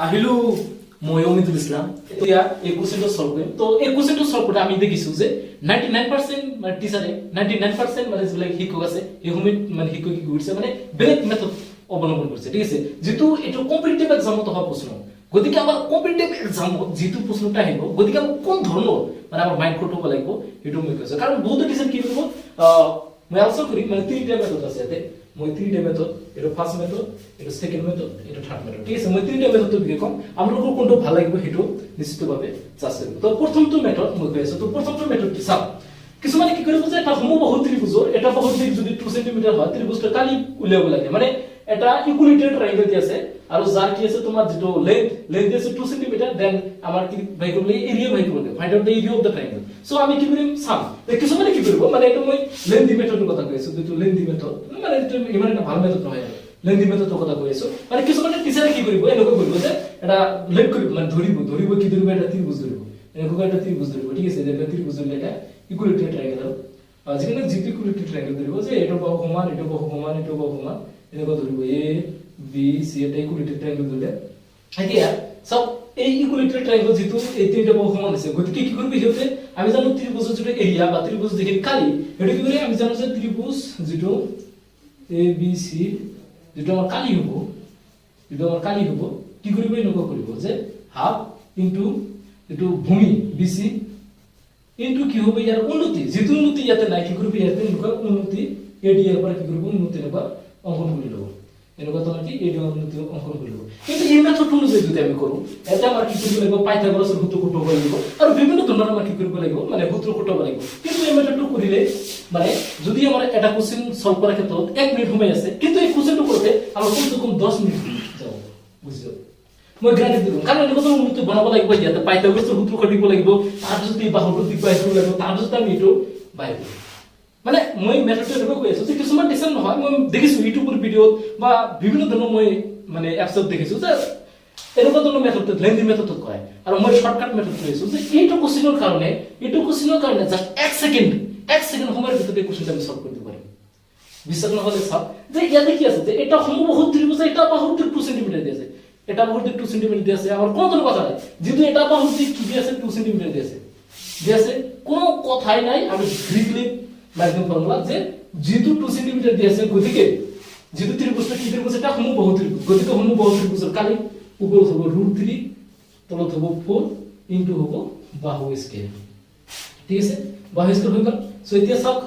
আহিলো মই অমিতুল ইছলাম এতিয়া এই কোশ্চেনটো সলভ কৰিম তো এই কোশ্চেনটো সলভ কৰোঁতে আমি দেখিছো যে 99% মানে টিচাৰে 99% মানে যিবিলাক শিক্ষক আছে এই সময়ত মানে শিক্ষক কি কৰিছে মানে বেলেগ মেথড অৱলম্বন কৰিছে ঠিক আছে যেটো এটো কম্পিটিটিভ এক্সামত হোৱা প্ৰশ্ন গতিকে আমাৰ কম্পিটিটিভ এক্সামত যেটো প্ৰশ্নটা আহিব গতিকে আমি কোন ধৰণৰ মানে আমাৰ মাইন্ড ক'ত হ'ব লাগিব এটো মই কৈছো কাৰণ বহুত টিচাৰ কি কৰিব মই আলোচনা কৰিম মানে তিনিটা মেথড আছে ইয়াতে মই তিনিটা মেথড এটো ফার্স্ট মেথড এটো সেকেন্ড মেথড এটো থার্ড মেথড ঠিক আছে মই তিনিটা মেথডৰ বিষয়ে কম আপোনালোকৰ কোনটো ভাল লাগিব হেতু নিশ্চিতভাৱে চাষ্ট কৰিব তো প্ৰথমটো মেথড মই কৈ আছো তো প্ৰথমটো মেথড কি চাওক কিছুমানে কি কৰিব যে এটা সমবাহু ত্ৰিভুজৰ এটা বাহু যদি 2 সেমি হয় ত্ৰিভুজটো কালি উলিয়াব লাগে মানে এটা ইকুইলেটাৰ ট্ৰায়াঙ্গল দি আছে আৰু যাৰ কি আছে তোমাৰ যেটো লেন্থ আছে 2 সেমি দেন আমাৰ কি বাই কৰিলে এৰিয়া বাই কৰিলে find out the area of the ট্ৰায়াঙ্গল so আমি কি কৰিম চাম কিছুমানে কি কৰিব মানে এটা মই লেন্থ মেথডৰ কথা কৈ আছো যেটো লেন্থ মেথড মানে এটা ইমান এটা ভাল মেথড নহয় লেন্থ মেথডৰ কথা কৈ আছো মানে কিছুমানে টিচাৰে কি কৰিব এনেকৈ কৰিব যে এটা লেট কৰিব মানে ধৰিব কি ধৰিব এটা ত্ৰিভুজ ধৰিব এনেকৈ এটা ত্ৰিভুজ ধৰিব ঠিক আছে এটা ত্ৰিভুজ ধৰিলে এটা ইকুইলেটাৰ ট্ৰায়াঙ্গল যেখানে জিটি ইকুইলেটাৰ ট্ৰায়াঙ্গল ধৰিব যে এটা বাহু সমান এটা বাহু সমান এটা বাহু সমান এনেকৈ ধৰিব এ বি সি এটা ইকুইলেটাৰ ট্ৰায়াঙ্গল ধৰিলে এতিয়া সব এই ইকুইলেটাৰ ট্ৰায়াঙ্গল যেটো এই তিনটা বাহু সমান আছে গতিকে কি কৰিব হিতে আমি জানো ত্ৰিভুজৰ যেটো এৰিয়া বা ত্ৰিভুজ দেখি কালি এটো কি কৰে আমি জানো যে ত্ৰিভুজ যেটো এ বি সি যেটো আমাৰ কালি হ'ব কি কৰিব এনেকুৱা কৰিব যে হাফ ইনটু এটো ভূমি বিসি ইনটু কি হবে ইয়াৰ উন্নতি যেটো উন্নতি ইয়াতে নাই কি কৰিব ইয়াতে এনেকুৱা উন্নতি এডি এৰ পৰা কি কৰিব উন্নতি এনেকুৱা অঙ্কন কৰি লব এনেকুৱা তোমাৰ কি এডি উন্নতি অঙ্কন কৰি লব কিন্তু এই মেথড অনুযায়ী যদি আমি কৰো এটা আমাৰ কি কৰিব লাগিব পাইথাগোৰাছৰ সূত্ৰ খুঁটব লাগিব আৰু বিভিন্ন ধৰণৰ আমাৰ কি কৰিব লাগিব মানে সূত্ৰ খুঁটব লাগিব কিন্তু এই মেথডটো কৰিলে মানে যদি আমাৰ এটা কোশ্চেন সলভ কৰাৰ ক্ষেত্ৰত 1 মিনিট সময় আছে কিন্তু এই কোশ্চেনটো কৰোতে আমাৰ কমসে কম 10 মিনিট যাব বুঝছো মই গ্যাৰান্টি দিম কাৰণ এটা তো উন্নতি বনাব লাগিব ইয়াতে পাইথাগোৰাছৰ সূত্ৰ খুঁটিব লাগিব তাৰ পিছত এই বাহুটো দিক বাইছ লাগিব তাৰ পিছত আমি এটো বাইব মানে মই মেথডটো এনেকৈ কৈ আছো যে কিছুমান টিচাৰ নহয় মই দেখিছো ইউটিউবৰ ভিডিঅ'ত বা বিভিন্ন ধৰণৰ মই মানে এপছত দেখিছো যে এনেকুৱা ধৰণৰ মেথড লেন্থি মেথড কৰে আৰু মই শৰ্টকাট মেথড কৈছো যে এইটো কোশ্চেনৰ কাৰণে জাস্ট 1 সেকেন্ড সময়ৰ ভিতৰতে কোশ্চেনটো আমি সলভ কৰিব পাৰিম বিশ্বাস নহলে চাওক যে ইয়াতে কি আছে যে এটা সমবাহু ত্ৰিভুজ এটা বাহুৰ 2 সেমি দি আছে এটা বাহুৰ 2 সেমি দি আছে আমাৰ কোনো ধৰণৰ কথা নাই যেটো এটা বাহুৰ কি দি আছে 2 সেমি দি আছে কোনো কথাই নাই আমি ডিরেক্টলি মাধ্যম ফর্মুলা যে যেটো 2 সেমি দি আছে গতিকে যেটো ত্রিভুজটা কি ত্রিভুজ এটা সমবাহু ত্রিভুজ গতিকে সমবাহু ত্ৰিভুজৰ কালি উপৰত হ'ব √3 তলত হ'ব 4 ইনটু হ'ব বাহু স্কয়ার ঠিক আছে বাহু স্কয়ার হৈ গ'ল সো এতিয়া চাওক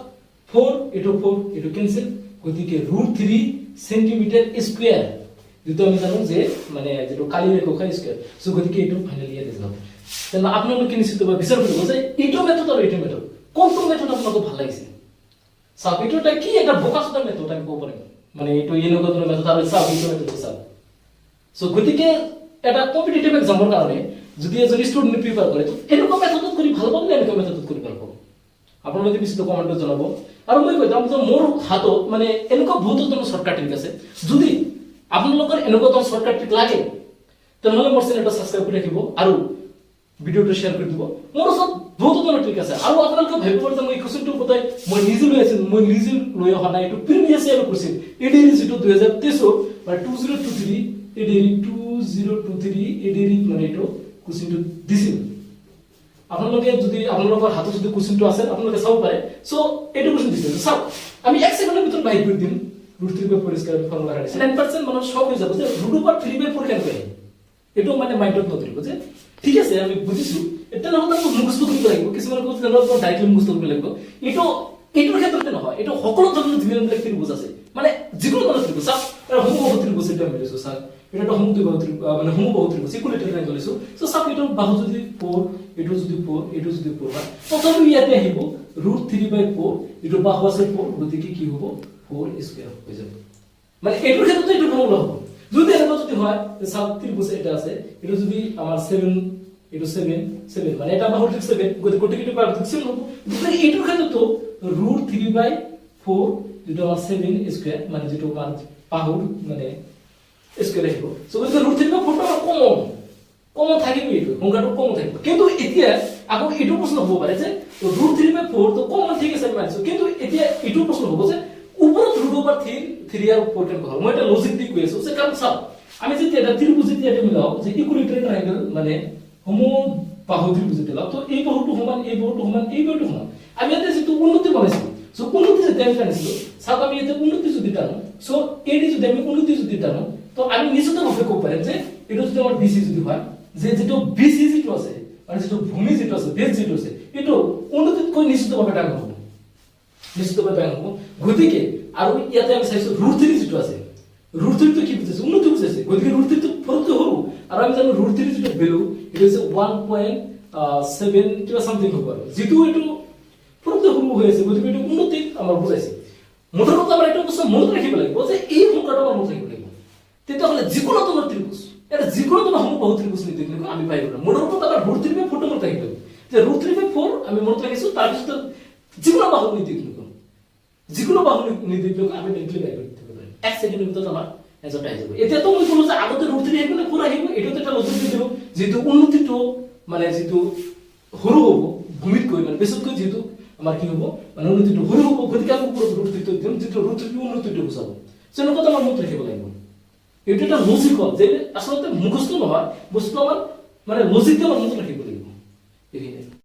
4 এটো ক্যান্সেল গতিকে √3 সেন্টিমিটার স্কয়ার যেটো আমি জানো যে মানে যেটো কালি রেখা স্কয়ার সো গতিকে এটো ফাইনালি ইয়াতে যাব তেন আপোনালোকে নিশ্চিতভাৱে বিচাৰ কৰিব যে এটো মেথড আৰু এটো মেথড কোনটো মেথড আপোনালোকক ভাল লাগিছে চাওক এটোটা কি এটা বোকাচোদা মেথড আমি ক'ব পাৰিম মানে এটো এনেকুৱা ধৰণৰ মেথড আৰু চাওক এটো মেথড চাওক সো গতিকে এটা কম্পিটিটিভ এক্সামৰ কাৰণে যদি এজন ষ্টুডেন্ট প্ৰিপেয়াৰ কৰে তো এনেকুৱা মেথডত কৰি ভাল পাব নে এনেকুৱা মেথডত কৰি ভাল পাব আপোনালোকে নিশ্চিত কমেন্টত জনাব আৰু মই কৈ যাম যে মোৰ হাতত মানে এনেকুৱা বহুত ধৰণৰ শৰ্টকাট ট্ৰিক আছে যদি আপোনালোকৰ এনেকুৱা ধৰণৰ শৰ্টকাট ট্ৰিক লাগে তেনেহলে মোৰ চেনেলটো সাবস্ক্ৰাইব কৰি ৰাখিব আৰু ভিডিওটো শেয়াৰ কৰি দিব মোৰ ওচৰত বহুত ধৰণৰ ট্ৰিক আছে আৰু আপোনালোকে ভাবিব যে মই কোশ্চেনটো কোথায় মই নিজে লৈ অহা নাই এটো প্ৰিভিয়াছ ইয়াৰ কোশ্চেন এডিৰি যেটো 2023 বা 2023 এডিৰি 2023 এডিৰি মানে এটো কোশ্চেনটো দিছিল আপোনালোকে যদি আপোনালোকৰ হাতত যদি কোশ্চেনটো আছে আপোনালোকে চাব পাৰে সো এটো কোশ্চেন দিছিল চাও আমি 1 সেকেন্ডৰ ভিতৰত বাহিৰ কৰি দিম √3/4 স্কয়ার ফর্মুলা কাটিছে 9% মানুহ সব হৈ যাব যে √3/4 কেন কয় এটো মানে মাইন্ডত নধৰিব যে ঠিক আছে আমি বুজিছো এটা নহলে তো মুখস্থ কৰিব লাগিব কিছুমান কথা জানো ডাইৰেক্টলি মুখস্থ কৰিব লাগিব এটোৰ ক্ষেত্ৰতে নহয় এটো সকলো ধৰণৰ যিমান ত্ৰিভুজ আছে মানে যিকোনো ধৰণৰ ত্ৰিভুজ চাওক এটা সমবাহু ত্ৰিভুজ এটা আমি লৈছো চাওক এটা সমবাহু ত্ৰিভুজ মানে সমবাহু ত্ৰিভুজ ইকুইলেটাৰ ট্ৰায়াঙ্গল লৈছো সো চাওক এটো বাহু যদি 4 এটো যদি 4 এটো যদি 4 হয় তথাপি ইয়াতে আহিব √3/4 এটো বাহু আছে 4 গতিকে কি হ'ব 4 স্কয়ার হৈ যাব মানে এটোৰ ক্ষেত্ৰতে এটো ফৰ্মুলা হ'ব যদি এনেকুৱা যদি হয় চাওক ত্ৰিভুজ এটা আছে এটো যদি আমাৰ 7 এটো 7 মানে এটা বাহু 7 গতিকে এটো বাহু 7 হ'ব গতিকে এটোৰ ক্ষেত্ৰতো √3/4 যেটো আমাৰ 7 স্কয়াৰ মানে যেটো আমাৰ বাহু মানে স্কয়ার আহিব সো গতিকে √3/4 টো কমন থাকিব এটো সংখ্যাটো কমন থাকিব কিন্তু এতিয়া আকৌ এটো প্ৰশ্ন হ'ব পাৰে যে √3/4 তো কমন ঠিক আছে মানিছো কিন্তু এতিয়া এটো প্ৰশ্ন হ'ব যে উপৰত √3 আর 4 কেন কথা মই এটা লজিক দি কৈ আছো যে কাৰণ চাও আমি যদি এটা ত্রিভুজ যদি এটা মিলাও যে ইকুইলেটারাল ট্রায়াঙ্গেল মানে সমবাহু ত্রিভুজ যদি মিলাও তো এই বাহুটো সমান এই বাহুটো সমান এই বাহুটো সমান আমি ইয়াতে যেটো উন্নতি বনাইছো সো উন্নতি যদি আমি টানিছিলো সাউথ আমি ইয়াতে উন্নতি যদি টানো সো এডি যদি আমি উন্নতি যদি টানো তো আমি নিশ্চিতভাৱে ক'ব পাৰিম যে এটা যদি আমার বিসি যদি হয় যে যেটো বিসি যেটো আছে মানে যেটো ভূমি যেটো আছে বেস যেটো আছে এটো উন্নতিতকৈ নিশ্চিতভাৱে টানো হ'ব নিশ্চিতভাৱে টানো হ'ব গতিকে আৰু ইয়াতে আমি চাইছো √3 যেটো আছে √3 তো কি বুঝাইছে উন্নতি বুঝাইছে গতিকে √3 তো ফরকটো হলো আর আমি জানো √3 যেটো ভ্যালু এটা হচ্ছে 1.7 কিবা সামথিং হ'ব আৰু যেটো এটো ফৰকটো হলো হয়েছে গতিকে এটো উন্নতি আমাৰ বুঝাইছে মোটৰ কথা আমাৰ এটা বস্তু মনত ৰাখিব লাগিব যে এই সংখ্যাটো আমাৰ মনত ৰাখিব লাগিব তেতিয়াহ'লে যিকোনো তোমাৰ ত্ৰিভুজ এটা যিকোনো তোমাৰ সমবাহু ত্ৰিভুজ নিতে কিন্তু আমি পাই গ'লো মোটৰ কথা আমাৰ √3 বাই 4 মনত ৰাখিব যে √3 বাই 4 আমি মনত ৰাখিছো তাৰ পিছত যিকোনো বাহু নিতে কিন্তু যিকোনো বাহু নিতে কিন্তু আমি ডাইৰেক্টলি পাই গ'লো এক সেকেন্ডের ভিতরে আমার অ্যান্সারটা আই যাব এটা তো মই বলছো যে আগতে √3 আহিব না 4 আহিব এটা তো একটা লজিক দিও যেহেতু উন্নতিটো মানে যেহেতু সৰু হ'ব ভূমিত কৈ মানে বেছতকৈ যেহেতু আমাৰ কি হ'ব মানে উন্নতিটো সৰু হ'ব গতিকে আমি ওপৰত √3 দিম যেটো √3 উন্নতিটো বুজাব সেনে কথা আমাৰ মনত ৰাখিব লাগিব এটা একটা লজিক যে আসলে মুখস্থ নহয় বস্তু আমাৰ মানে লজিকটো আমাৰ মনত ৰাখিব